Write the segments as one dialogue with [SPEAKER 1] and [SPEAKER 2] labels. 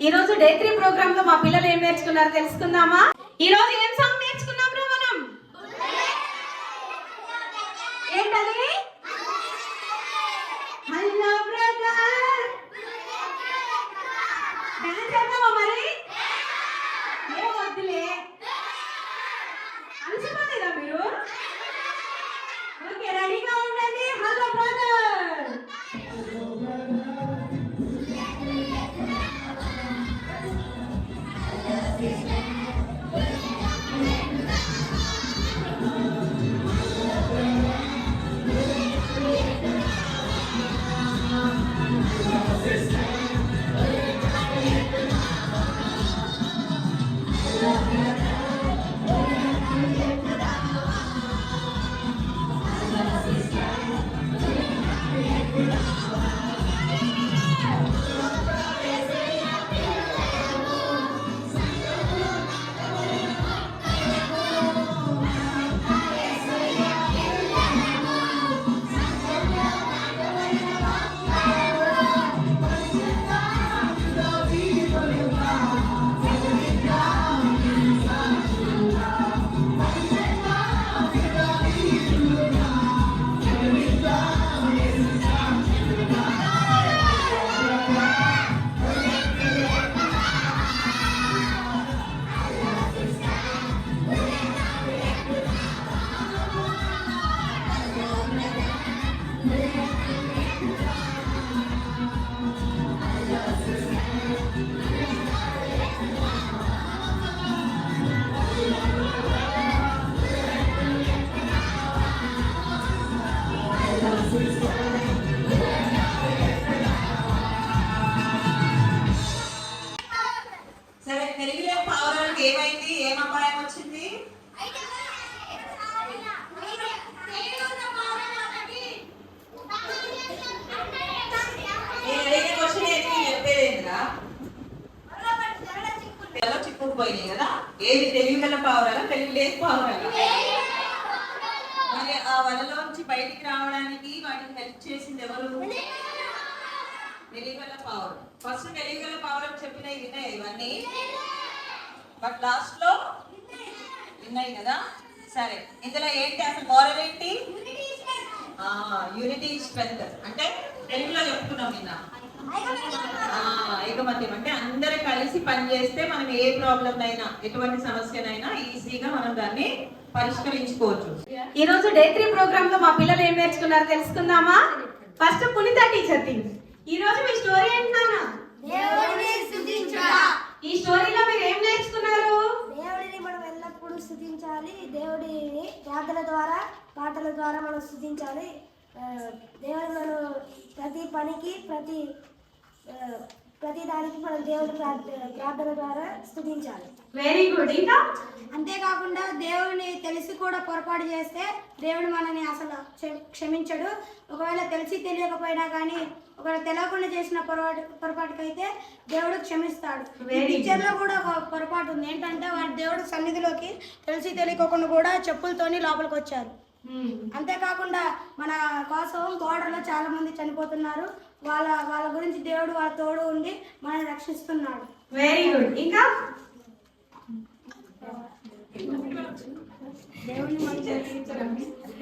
[SPEAKER 1] ఈ రోజు day 3 programme లో మా పిల్లలు ఏం నేర్చుకున్నారో తెలుసుకుందామా? ఈ రోజు ఏం సాంగ్ నేర్చుకున్నాం రా మనం? ఏంటది? Hello brother. డాన్స్ చేద్దామా మరి? ఏ వద్దులే. అలసిపోలేదా మీరు? ఓకే, రెడీగా ఉండండి. Hello brother.
[SPEAKER 2] సరే, తెలుగులో పావురానికి ఏమైంది? ఏం అపాయం వచ్చింది? చిక్కుకుపోయినాయి కదా. ఏది తెలివి గల పావురాలా, తెలివి లేని పావురాలా? మరి ఆ వలలోంచి బయటికి రావడానికి వాటికి హెల్ప్ చేసింది ఎవరు? తెలివిగల పావురం. ఫస్ట్ తెలివిగల పావురం చెప్పినవి విన్నాయి ఇవన్నీ, బట్ లాస్ట్ లో విన్నాయి కదా. సరే, ఇందులో ఏంటి అసలు మోరల్ ఏంటి? Unity strength. అంటే తెలుగులో చెప్పుకున్నాం నిన్న, ఐకమత్యం. అంటే అందరూ కలిసి పనిచేస్తే మనం ఏ ప్రాబ్లం అయినా, ఎటువంటి సమస్యనైనా ఈజీగా మనం దాన్ని పరిష్కరించుకోవచ్చు.
[SPEAKER 1] ఈ రోజు డే 3 ప్రోగ్రామ్ లో మా పిల్లలు ఏం నేర్చుకున్నారో తెలుసుకుందామా? ఫస్ట్ పునీత టీచర్ థింగ్. ఈ రోజు మీ స్టోరీ ఏంటి నాన్న?
[SPEAKER 3] దేవుడిని స్తుతించుట.
[SPEAKER 1] ఈ స్టోరీలో మీరు ఏం నేర్చుకున్నారు?
[SPEAKER 3] దేవుడిని మనం ఎల్లప్పుడూ స్తుతించాలి. దేవుడిని ప్రార్థన ద్వారా, పాటల ద్వారా మనం స్తుతించాలి. దేవుడు మనం ప్రతి పనికి, ప్రతి దానికి మనం దేవుడి ప్రార్థన ద్వారా స్తుతించాలి.
[SPEAKER 1] Very good. ఇంకా
[SPEAKER 3] అంతేకాకుండా దేవుడిని తెలిసి కూడా పొరపాటు చేస్తే దేవుడు మనని అసలు క్షమించడు. ఒకవేళ తెలిసి తెలియకపోయినా కానీ ఒకవేళ తెలియకుండా చేసిన పొరపాటుకైతే దేవుడు క్షమిస్తాడు. ఈ పిక్చర్లో కూడా ఒక పొరపాటు ఉంది. ఏంటంటే వాడు దేవుడు సన్నిధిలోకి తెలిసి తెలియకోకుండా కూడా చెప్పులతోని లోపలికి వచ్చారు. అంతేకాకుండా మన కోసం బోర్డర్లో చాలా మంది చనిపోతున్నారు. వాళ్ళ గురించి దేవుడు వాళ్ళ తోడు ఉండి మనల్ని రక్షిస్తున్నాడు.
[SPEAKER 1] Very good. ఇంకా
[SPEAKER 3] దేవుడిని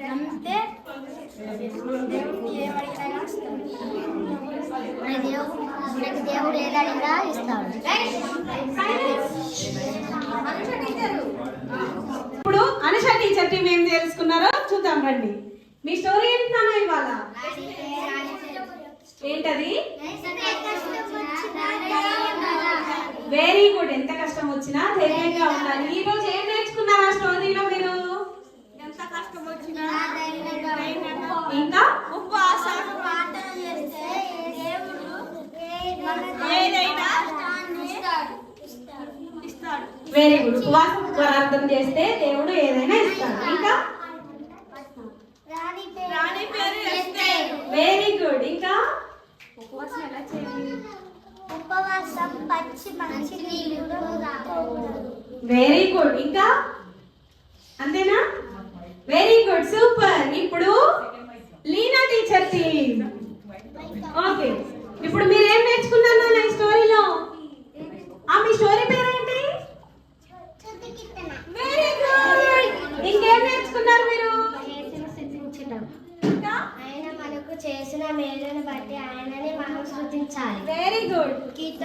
[SPEAKER 3] నమ్మితే దేవుడికి ఏమడిగినా దేవుడు ఏదైనా ఇస్తాడు.
[SPEAKER 1] ఇప్పుడు అనుష టీచర్ టీం ఏం తెలుసుకున్నారో చూద్దాం రండి. మీ స్టోరీ ఏంటన్నా ఇవాళ? ఏంటది? Very good. ఎంత కష్టం వచ్చినా ధైర్యంగా ఉండాలి. ఈ రోజు ఏం నేర్చుకున్నారు ఆ స్టోరీలో మీరు?
[SPEAKER 3] ఎంత కష్టం వచ్చినా
[SPEAKER 1] ఇంకా
[SPEAKER 3] ఉపవాసం ప్రార్థన చేస్తే దేవుడు ఏదైనా ఇస్తాడు.
[SPEAKER 1] Very good. ఉపవాసం ప్రార్థన చేస్తే దేవుడు ఏదైనా ఇస్తాడు. ఇంకా
[SPEAKER 3] రాణి పేరు ఎస్తేరు.
[SPEAKER 1] Very good. ఇంకా
[SPEAKER 3] ఉపవాసం ఎలా చేయాలి? ఉపవాసం పచ్చి మంచి నీళ్ళు.
[SPEAKER 1] Very good. ఇంకా అంతేనా? Very good, super. ఇప్పుడు లీనా టీచర్ టీమ్. ఓకే, ఇప్పుడు మీరు ఏం నేర్చుకున్నారు ఈ స్టోరీలో?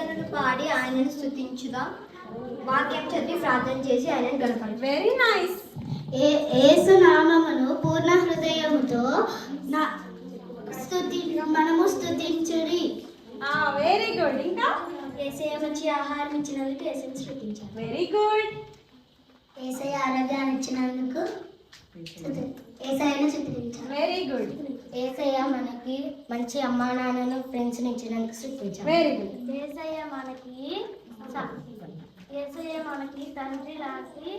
[SPEAKER 4] కీర్తనలు పాడి ఆయనను స్తుతించుదాం. వాక్యం చదివి ప్రార్థన చేసి ఆయనను గణపరచుదాం.
[SPEAKER 1] Very nice.
[SPEAKER 4] యేసు నామమును పూర్ణ హృదయముతో మనము స్తుతించుడి.
[SPEAKER 1] Very good. ఇంకా
[SPEAKER 4] యేసయ్య మంచి ఆహారం ఇచ్చినందుకు యేసుని స్తుతించాలి.
[SPEAKER 1] Very good.
[SPEAKER 4] యేసయ్య ఆరోగ్యాన్ని ఇచ్చినందుకు యేసయ్యను స్తుతించాలి.
[SPEAKER 1] Very good.
[SPEAKER 4] యేసయ్య మనకి మంచి అమ్మా నాన్నను ఫ్రెండ్స్ని ఇచ్చినందుకు స్తుతించాలి.
[SPEAKER 1] Very good.
[SPEAKER 4] యేసయ్య మనకి తండ్రి లాంటి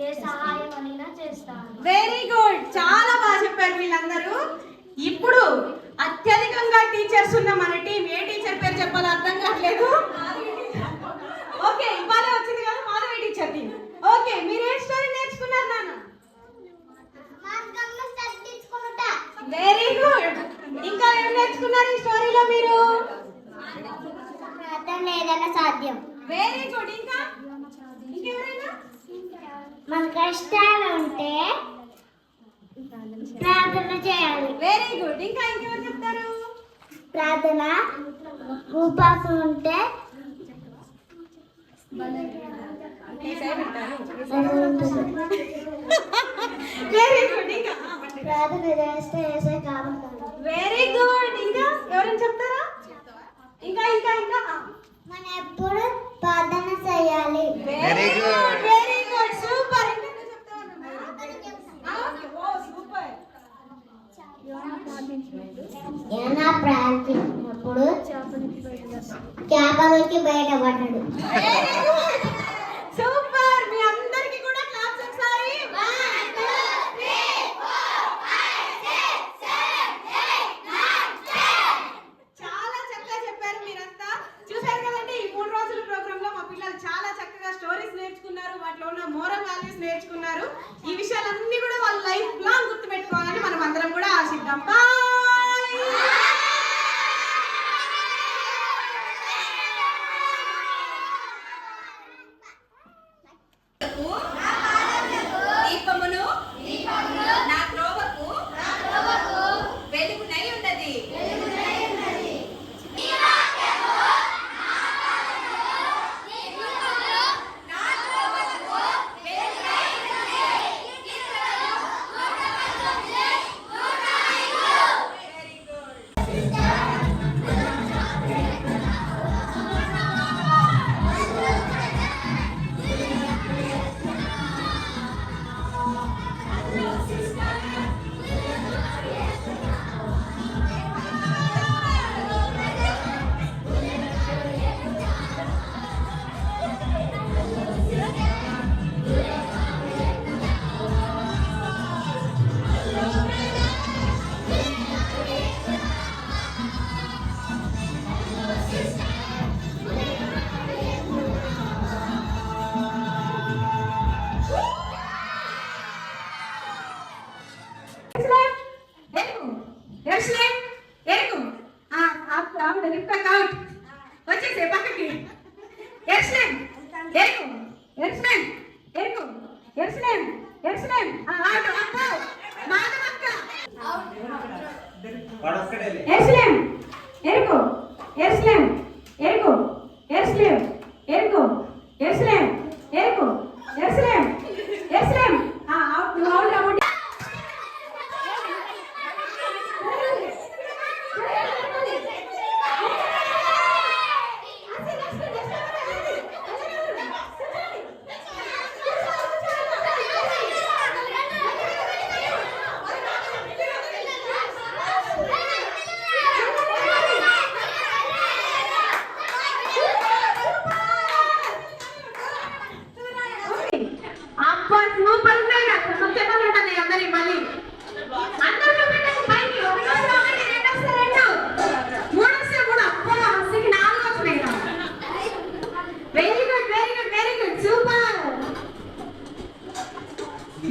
[SPEAKER 4] ఏ సహాయం అయినా చేస్తాను.
[SPEAKER 1] Very good. చాలా బాగా చెప్పారు వీళ్ళందరూ. ఇప్పుడు అత్యధికంగా టీచర్స్ ఉన్న మన టీం ఏ టీచర్ పేరు చెప్పాలో అర్థం కావట్లేదు. ఓకే, ఇవాళ వచ్చింది కదా మాధవి టీచర్ టీం. ఓకే, మీరు ఏ స్టోరీ నేర్చుకున్నారు నాన్న? Very good. ఇంకా ఏం నేర్చుకున్నారు ఈ స్టోరీలో మీరు?
[SPEAKER 4] ఏదైనా సాధ్యం.
[SPEAKER 1] Very good. ఇంకా ఇంకెవరైనా?
[SPEAKER 4] మన కష్టాలు ఉంటే ప్రార్థన చేయాలి.
[SPEAKER 1] Very good. ఇంకా ఇంకెవరు చెప్తారు?
[SPEAKER 4] ప్రార్థన ఉపవాసం ఉంటే
[SPEAKER 1] వెరీ గుడ్. ఇంకా
[SPEAKER 4] ప్రార్థన చేస్తే వేసే కావాలి.
[SPEAKER 1] Very good. ఇంకా ఎవరైనా చెప్తారా? ఇంకా ఇంకా ఇంకా
[SPEAKER 4] మనం ఎప్పుడు ప్రార్థన చేయాలి.
[SPEAKER 1] Very good. Very good. Super. ఇంకా చెప్తారా? ఓ సూపర్.
[SPEAKER 4] ఏమైనా ప్రార్థించినప్పుడు చేపలకి బయటపడ్డాడు.
[SPEAKER 1] సూపర్. మీ అందరికి కూడా క్లాప్స్ ఒకసారి. 1 2 3 4 5 6 7 8 9 10. చాలా చక్కగా చెప్పారు మీరంతా. చూశారు కదండి, ఈ 3 రోజుల ప్రోగ్రామ్ లో మా పిల్లలు చాలా చక్కగా స్టోరీస్ నేర్చుకున్నారు. వాటిలో ఉన్న మోరల్ వాల్యూస్ నేర్చుకున్నారు. ఈ విషయాలన్నీ కూడా వాళ్ళ లైఫ్ లాంగ్ గుర్తుపెట్టుకోవాలని మనం అందరం కూడా ఆశిద్దాం.
[SPEAKER 2] దీపమును నా త్రోవకు వెలుగునై ఉన్నది. వచ్చేసే పక్కకి. ఎర్స్లేం ఎరుకు ఎర్స్లేం ఎరుకు ఎర్స్లేం ఎర్స్లేం ఆటో అప్పో మాధవక్క ఎర్స్లేం ఎరుకు ఎర్స్లేం ఎరుకు ఎర్స్లేం ఎరుకు ఎర్స్లేం ఎరుకు ఎర్స్లేం ఎర్స్లేం అవుట్ నువ్వు అవుట్ అవుట్.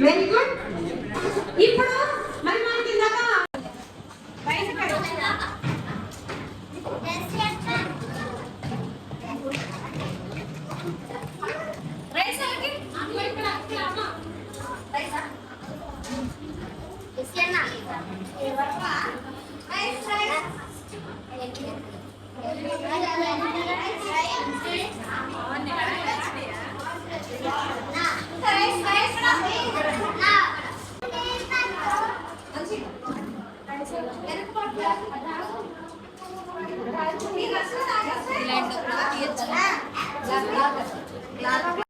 [SPEAKER 2] Very good. ఇప్పుడు మరి మనకి ఇందాక
[SPEAKER 1] ఇలాంటి